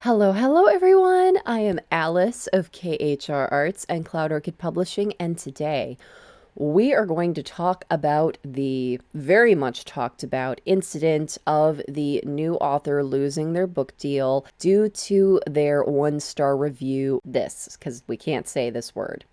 Hello everyone! I am Alice of KHR Arts and Cloud Orchid Publishing, and today we are going to talk about the very much talked about incident of the new author losing their book deal due to their one-star review. Because we can't say this word.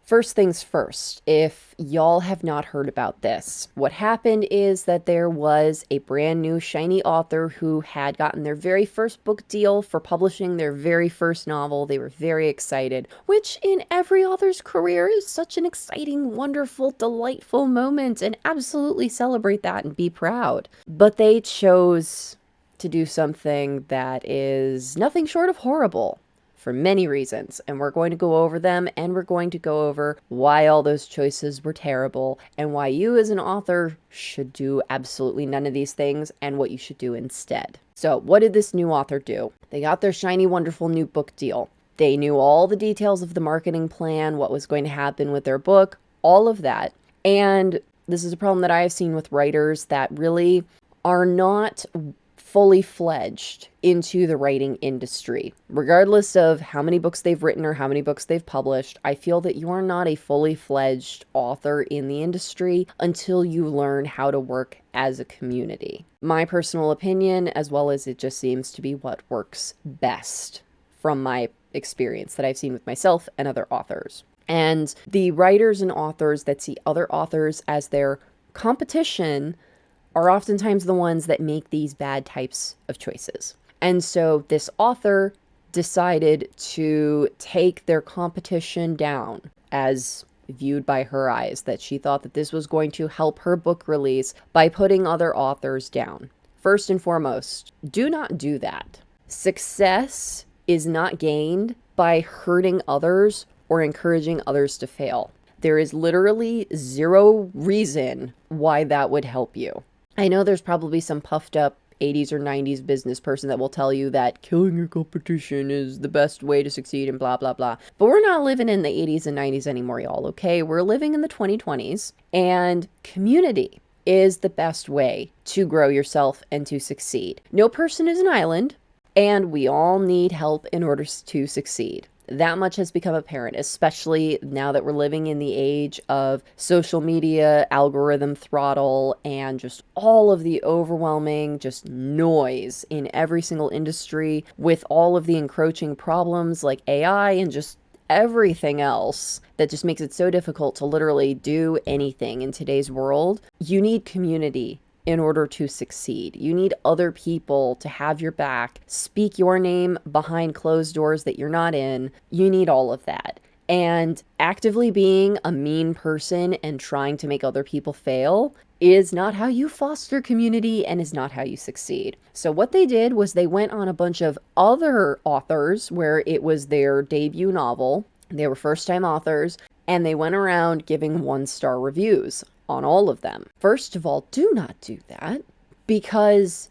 First things first, if y'all have not heard about this, what happened is that there was a brand new shiny author who had gotten their very first book deal for publishing their very first novel. They were very excited, which in every author's career is such an exciting, wonderful, delightful moment, and absolutely celebrate that and be proud. But they chose to do something that is nothing short of horrible. For many reasons, and we're going to go over them, and we're going to go over why all those choices were terrible, and why you as an author should do absolutely none of these things, and what you should do instead. So, what did this new author do? They got their shiny, wonderful new book deal. They knew all the details of the marketing plan, what was going to happen with their book, all of that. And this is a problem that I have seen with writers that really are not fully fledged into the writing industry. Regardless of how many books they've written or how many books they've published, I feel that you are not a fully fledged author in the industry until you learn how to work as a community. My personal opinion, as well as it just seems to be what works best from my experience that I've seen with myself and other authors. And the writers and authors that see other authors as their competition are oftentimes the ones that make these bad types of choices. And so this author decided to take their competition down, as viewed by her eyes, that she thought that this was going to help her book release by putting other authors down. First and foremost, do not do that. Success is not gained by hurting others or encouraging others to fail. There is literally zero reason why that would help you. I know there's probably some puffed up 80s or 90s business person that will tell you that killing your competition is the best way to succeed and blah, blah, blah. But we're not living in the 80s and 90s anymore, y'all, okay? We're living in the 2020s, and community is the best way to grow yourself and to succeed. No person is an island, and we all need help in order to succeed. That much has become apparent, especially now that we're living in the age of social media, algorithm throttle, and just all of the overwhelming just noise in every single industry with all of the encroaching problems like AI and just everything else that just makes it so difficult to literally do anything in today's world. You need community in order to succeed. You need other people to have your back, speak your name behind closed doors that you're not in. You need all of that. And actively being a mean person and trying to make other people fail is not how you foster community and is not how you succeed. So what they did was they went on a bunch of other authors where it was their debut novel. They were first-time authors, and they went around giving one-star reviews on all of them. First of all, do not do that, because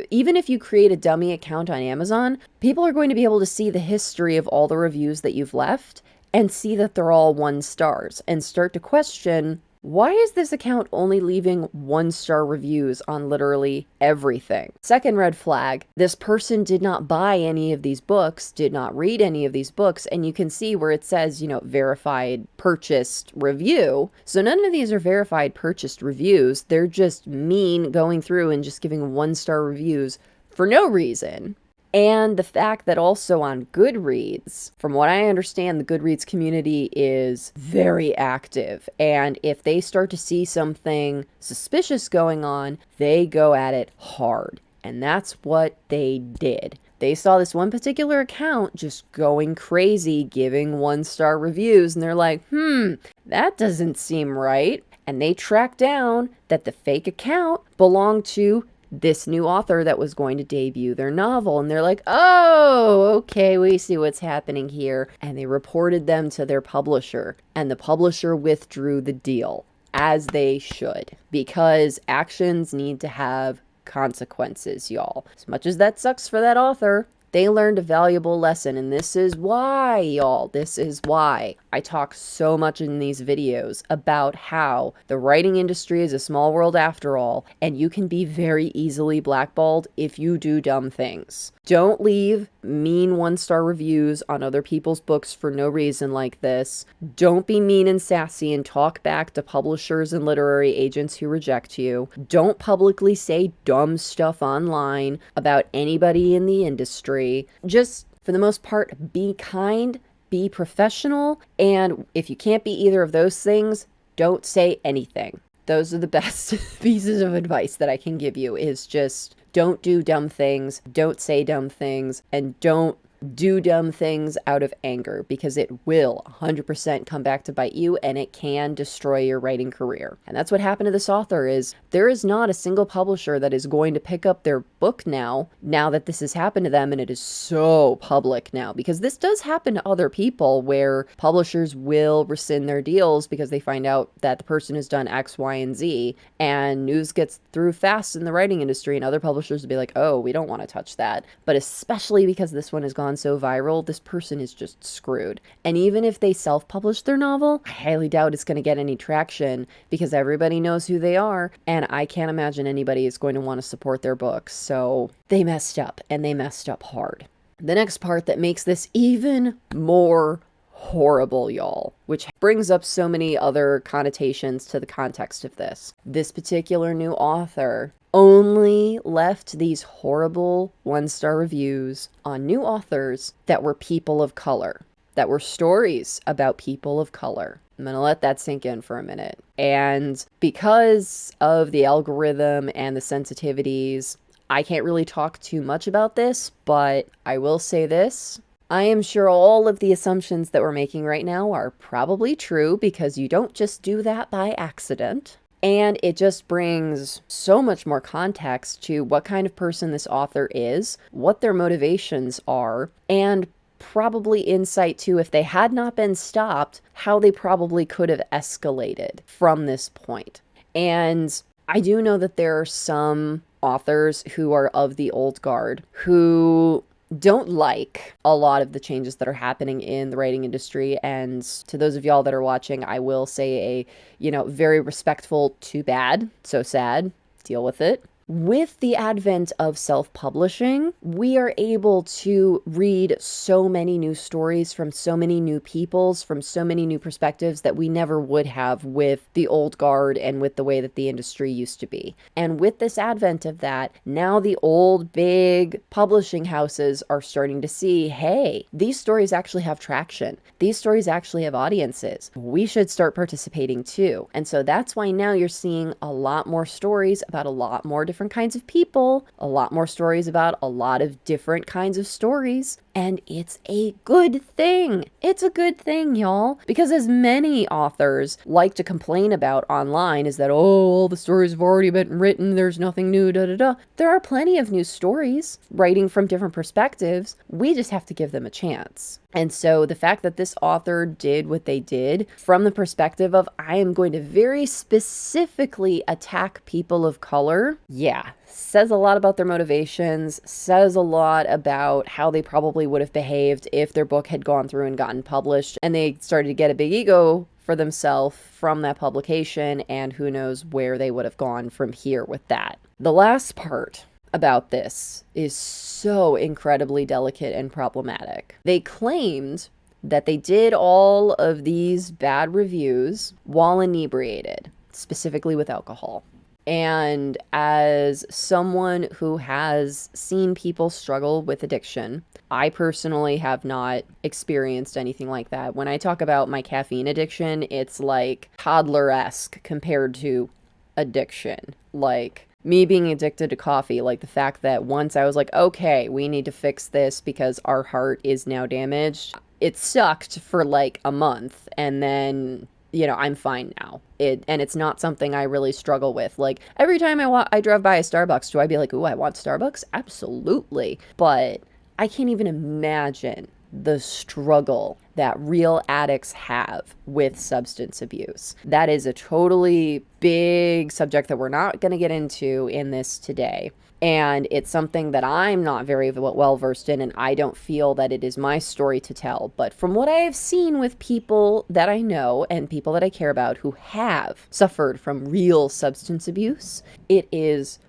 even if you create a dummy account on Amazon, people are going to be able to see the history of all the reviews that you've left and see that they're all 1 stars and start to question, why is this account only leaving 1-star reviews on literally everything? Second red flag, this person did not buy any of these books, did not read any of these books, and you can see where it says, verified purchased review. So none of these are verified purchased reviews. They're just mean going through and just giving 1-star reviews for no reason. And the fact that also on Goodreads, from what I understand, the Goodreads community is very active. And if they start to see something suspicious going on, they go at it hard. And that's what they did. They saw this one particular account just going crazy, giving 1-star reviews. And they're like, that doesn't seem right. And they tracked down that the fake account belonged to this new author that was going to debut their novel. And they're like, oh, okay, we see what's happening here. And they reported them to their publisher, and the publisher withdrew the deal, as they should, because actions need to have consequences, y'all. As much as that sucks for that author, They learned a valuable lesson, and this is why, y'all. This is why I talk so much in these videos about how the writing industry is a small world after all, and you can be very easily blackballed if you do dumb things. Don't leave mean one-star reviews on other people's books for no reason like this. Don't be mean and sassy and talk back to publishers and literary agents who reject you. Don't publicly say dumb stuff online about anybody in the industry. Just, for the most part, be kind, be professional, and if you can't be either of those things, don't say anything. Those are the best pieces of advice that I can give you, is just don't do dumb things, don't say dumb things, and don't do dumb things out of anger, because it will 100% come back to bite you, and it can destroy your writing career. And that's what happened to this author. Is there is not a single publisher that is going to pick up their book now that this has happened to them, and it is so public now, because this does happen to other people where publishers will rescind their deals because they find out that the person has done X, Y, and Z, and news gets through fast in the writing industry, and other publishers will be like, oh, we don't want to touch that. But especially because this one has gone so viral, this person is just screwed. And even if they self-publish their novel, I highly doubt it's going to get any traction, because everybody knows who they are, and I can't imagine anybody is going to want to support their books. So they messed up, and they messed up hard. The next part that makes this even more horrible, y'all, which brings up so many other connotations to the context of this. This particular new author only left these horrible one-star reviews on new authors that were people of color, that were stories about people of color. I'm going to let that sink in for a minute. And because of the algorithm and the sensitivities, I can't really talk too much about this, but I will say this. I am sure all of the assumptions that we're making right now are probably true, because you don't just do that by accident. And it just brings so much more context to what kind of person this author is, what their motivations are, and probably insight to, if they had not been stopped, how they probably could have escalated from this point. And I do know that there are some authors who are of the old guard who don't like a lot of the changes that are happening in the writing industry. And to those of y'all that are watching, I will say very respectful, too bad, so sad, deal with it. With the advent of self-publishing, we are able to read so many new stories from so many new peoples, from so many new perspectives that we never would have with the old guard and with the way that the industry used to be. And with this advent of that, now the old big publishing houses are starting to see, hey, these stories actually have traction. These stories actually have audiences. We should start participating too. And so that's why now you're seeing a lot more stories about a lot more different kinds of people, a lot more stories about a lot of different kinds of stories, and it's a good thing. It's a good thing, y'all, because as many authors like to complain about online is that, oh, all the stories have already been written, there's nothing new, There are plenty of new stories writing from different perspectives. We just have to give them a chance. And so the fact that this author did what they did from the perspective of, I am going to very specifically attack people of color, yeah, says a lot about their motivations, says a lot about how they probably would have behaved if their book had gone through and gotten published and they started to get a big ego for themselves from that publication, and who knows where they would have gone from here with that. The last part about this is so incredibly delicate and problematic. They claimed that they did all of these bad reviews while inebriated, specifically with alcohol. And as someone who has seen people struggle with addiction, I personally have not experienced anything like that. When I talk about my caffeine addiction, it's like toddler-esque compared to addiction. Like me being addicted to coffee, like the fact that once I was like, okay, we need to fix this because our heart is now damaged. It sucked for like a month, and then I'm fine now. And it's not something I really struggle with. Like every time I drive by a Starbucks, do I be like, ooh, I want Starbucks? Absolutely. But I can't even imagine the struggle that real addicts have with substance abuse. That is a totally big subject that we're not going to get into in this today. And it's something that I'm not very well versed in, and I don't feel that it is my story to tell. But from what I have seen with people that I know and people that I care about who have suffered from real substance abuse, it is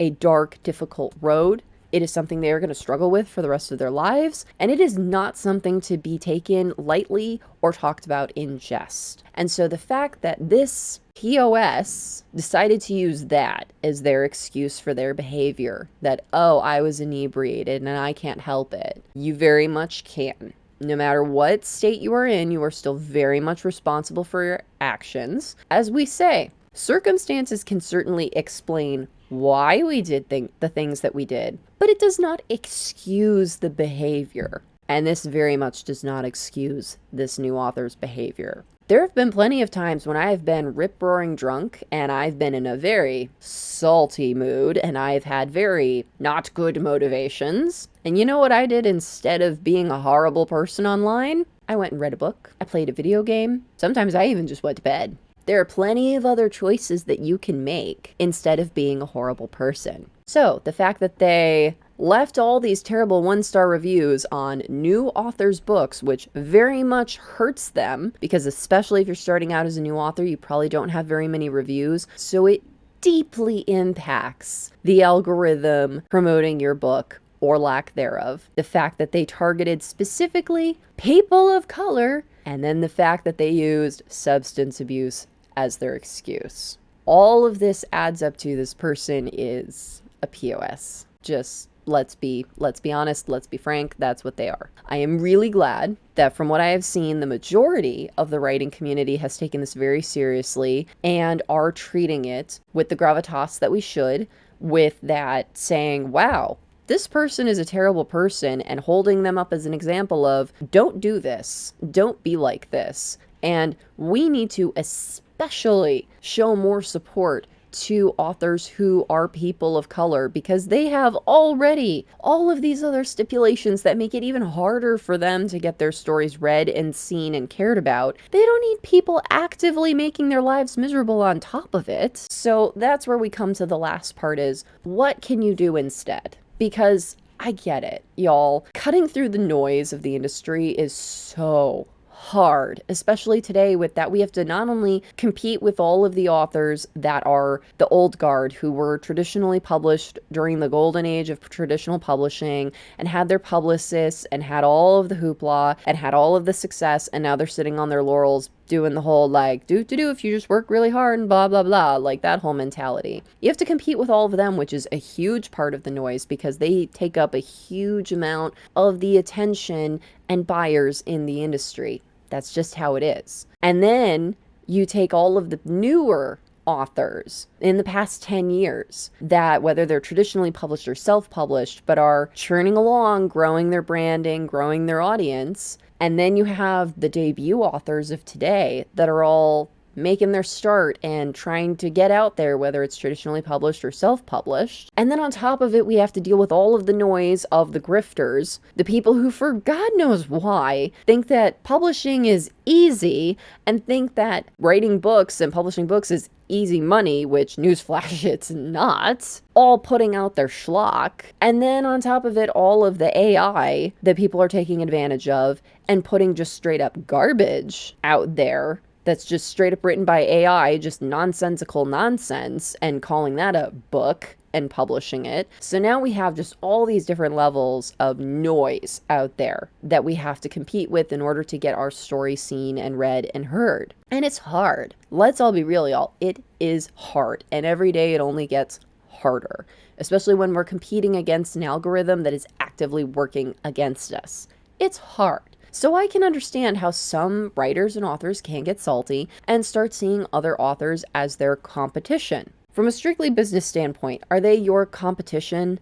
a dark, difficult road. It is something they are going to struggle with for the rest of their lives, and it is not something to be taken lightly or talked about in jest. And so the fact that this POS decided to use that as their excuse for their behavior, that, oh, I was inebriated and I can't help it, you very much can. No matter what state you are in, you are still very much responsible for your actions. As we say, circumstances can certainly explain why we did the things that we did, but it does not excuse the behavior. And this very much does not excuse this new author's behavior. There have been plenty of times when I have been rip-roaring drunk and I've been in a very salty mood and I've had very not good motivations. And you know what I did instead of being a horrible person online? I went and read a book. I played a video game. Sometimes I even just went to bed. There are plenty of other choices that you can make instead of being a horrible person. So the fact that they left all these terrible one-star reviews on new authors' books, which very much hurts them, because especially if you're starting out as a new author, you probably don't have very many reviews. So it deeply impacts the algorithm promoting your book, or lack thereof. The fact that they targeted specifically people of color, and then the fact that they used substance abuse as their excuse. All of this adds up to this person is a POS. Just let's be honest, let's be frank, that's what they are. I am really glad that from what I have seen, the majority of the writing community has taken this very seriously and are treating it with the gravitas that we should, with that saying, wow, this person is a terrible person, and holding them up as an example of, don't do this, don't be like this. And we need to especially show more support to authors who are people of color, because they have already all of these other stipulations that make it even harder for them to get their stories read and seen and cared about. They don't need people actively making their lives miserable on top of it. So that's where we come to the last part, is what can you do instead? Because I get it, y'all. Cutting through the noise of the industry is so hard, especially today with that we have to not only compete with all of the authors that are the old guard who were traditionally published during the golden age of traditional publishing and had their publicists and had all of the hoopla and had all of the success, and now they're sitting on their laurels doing the whole like do if you just work really hard and blah blah blah, like that whole mentality. You have to compete with all of them, which is a huge part of the noise because they take up a huge amount of the attention and buyers in the industry. That's just how it is. And then you take all of the newer authors in the past 10 years that, whether they're traditionally published or self-published, but are churning along, growing their branding, growing their audience. And then you have the debut authors of today that are all making their start and trying to get out there, whether it's traditionally published or self-published. And then on top of it, we have to deal with all of the noise of the grifters, the people who, for God knows why, think that publishing is easy and think that writing books and publishing books is easy money, which, newsflash, it's not. All putting out their schlock. And then on top of it, all of the AI that people are taking advantage of and putting just straight up garbage out there that's just straight up written by AI, just nonsensical nonsense, and calling that a book and publishing it. So now we have just all these different levels of noise out there that we have to compete with in order to get our story seen and read and heard. And it's hard. Let's all be real, y'all. It is hard. And every day it only gets harder, especially when we're competing against an algorithm that is actively working against us. It's hard. So I can understand how some writers and authors can get salty and start seeing other authors as their competition. From a strictly business standpoint, are they your competition?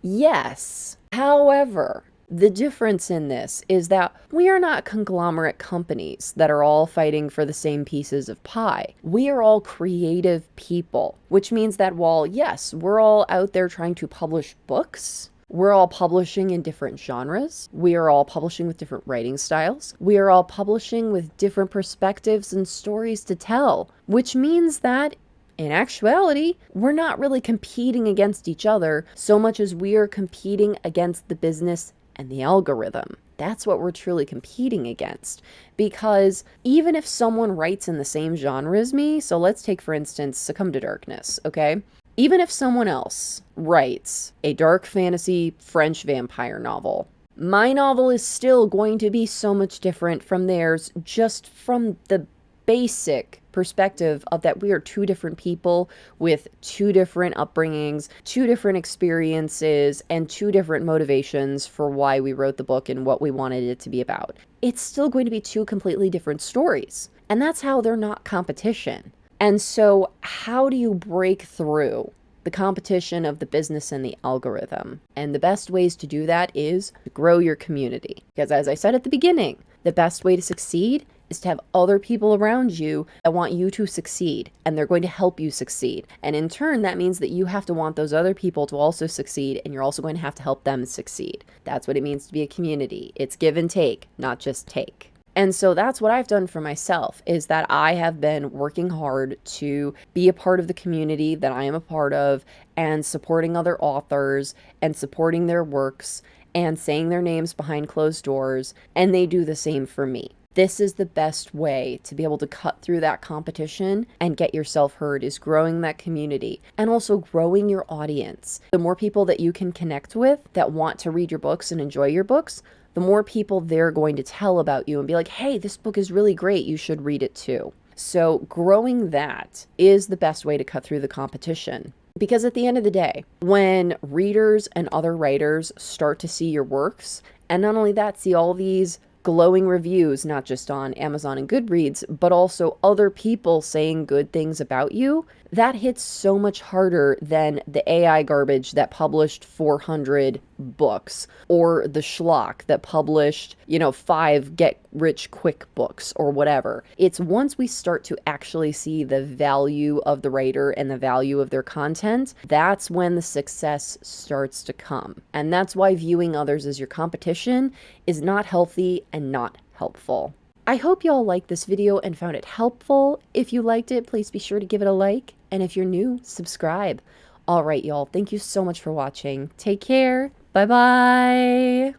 Yes. However, the difference in this is that we are not conglomerate companies that are all fighting for the same pieces of pie. We are all creative people, which means that while, yes, we're all out there trying to publish books, We're all publishing in different genres. We are all publishing with different writing styles. We are all publishing with different perspectives and stories to tell, which means that in actuality, we're not really competing against each other so much as we are competing against the business and the algorithm. That's what we're truly competing against. Because even if someone writes in the same genre as me, so let's take, for instance, Succumb to Darkness, okay? Even if someone else writes a dark fantasy French vampire novel, my novel is still going to be so much different from theirs, just from the basic perspective of that we are two different people with two different upbringings, two different experiences, and two different motivations for why we wrote the book and what we wanted it to be about. It's still going to be two completely different stories. And that's how they're not competition. And so how do you break through the competition of the business and the algorithm? And the best ways to do that is to grow your community. Because as I said at the beginning, the best way to succeed is to have other people around you that want you to succeed, and they're going to help you succeed. And in turn, that means that you have to want those other people to also succeed, and you're also going to have to help them succeed. That's what it means to be a community. It's give and take, not just take. And so that's what I've done for myself, is that I have been working hard to be a part of the community that I am a part of, and supporting other authors and supporting their works and saying their names behind closed doors, and they do the same for me. This is the best way to be able to cut through that competition and get yourself heard, is growing that community and also growing your audience. The more people that you can connect with that want to read your books and enjoy your books, the more people they're going to tell about you and be like, hey, this book is really great, you should read it too. So growing that is the best way to cut through the competition. Because at the end of the day, when readers and other writers start to see your works, and not only that, see all these glowing reviews, not just on Amazon and Goodreads, but also other people saying good things about you, that hits so much harder than the AI garbage that published 400 books, or the schlock that published, 5 get-rich-quick books, or whatever. It's once we start to actually see the value of the writer and the value of their content, that's when the success starts to come. And that's why viewing others as your competition is not healthy and not helpful. I hope y'all liked this video and found it helpful. If you liked it, please be sure to give it a like. And if you're new, subscribe. All right, y'all. Thank you so much for watching. Take care. Bye-bye.